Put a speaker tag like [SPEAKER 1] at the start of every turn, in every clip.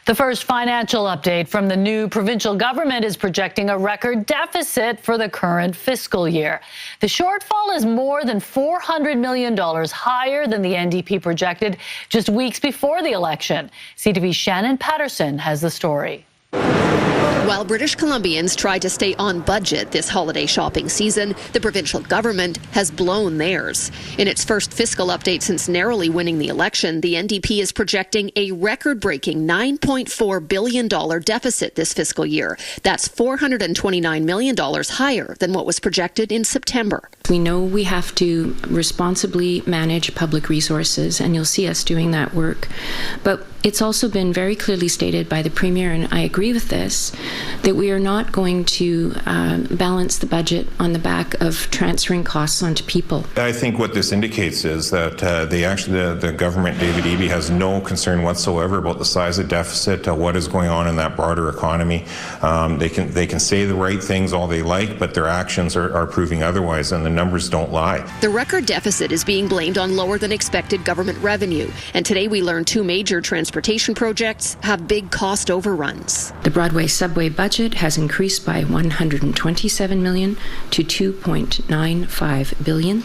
[SPEAKER 1] The first financial update from the new provincial government is projecting a record deficit for the current fiscal year. The shortfall is more than $400 million higher than the NDP projected just weeks before the election. CTV's Shannon Patterson has the story.
[SPEAKER 2] While British Columbians try to stay on budget this holiday shopping season, the provincial government has blown theirs. In its first fiscal update since narrowly winning the election, the NDP is projecting a record-breaking $9.4 billion deficit this fiscal year. That's $429 million higher than what was projected in September.
[SPEAKER 3] We know we have to responsibly manage public resources, and you'll see us doing that work. But it's also been very clearly stated by the Premier, and I agree with this, that we are not going to balance the budget on the back of transferring costs onto people. I
[SPEAKER 4] think what this indicates is that the government, David Eby, has no concern whatsoever about the size of deficit, what is going on in that broader economy. They can say the right things all they like, but their actions are proving otherwise, and the numbers don't lie.
[SPEAKER 2] The record deficit is being blamed on lower than expected government revenue, and today we learned two major transportation projects have big cost overruns.
[SPEAKER 3] The Broadway subway budget has increased by $127 million to $2.95 billion.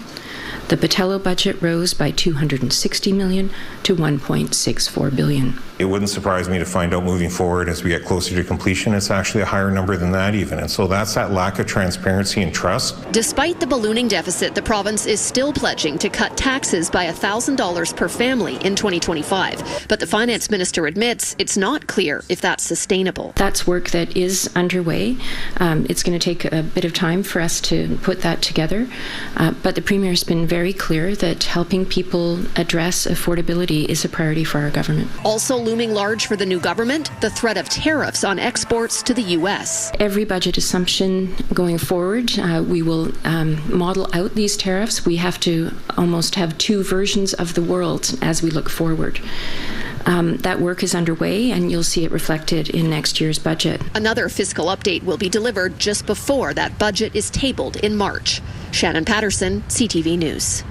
[SPEAKER 3] The Botello budget rose by $260 million to $1.64 billion.
[SPEAKER 4] It wouldn't surprise me to find out moving forward as we get closer to completion, it's actually a higher number than that even. And so that's that lack of transparency and trust.
[SPEAKER 2] Despite the ballooning deficit, the province is still pledging to cut taxes by $1,000 per family in 2025. But the finance minister admits it's not clear if that's sustainable.
[SPEAKER 3] That's work that is underway. It's going to take a bit of time for us to put that together. But the Premier has been very clear that helping people address affordability is a priority for our government.
[SPEAKER 2] Also looming large for the new government, the threat of tariffs on exports to the U.S.
[SPEAKER 3] Every budget assumption going forward, we will model out these tariffs. We have to almost have two versions of the world as we look forward. That work is underway, and you'll see it reflected in next year's budget.
[SPEAKER 2] Another fiscal update will be delivered just before that budget is tabled in March. Shannon Patterson, CTV News.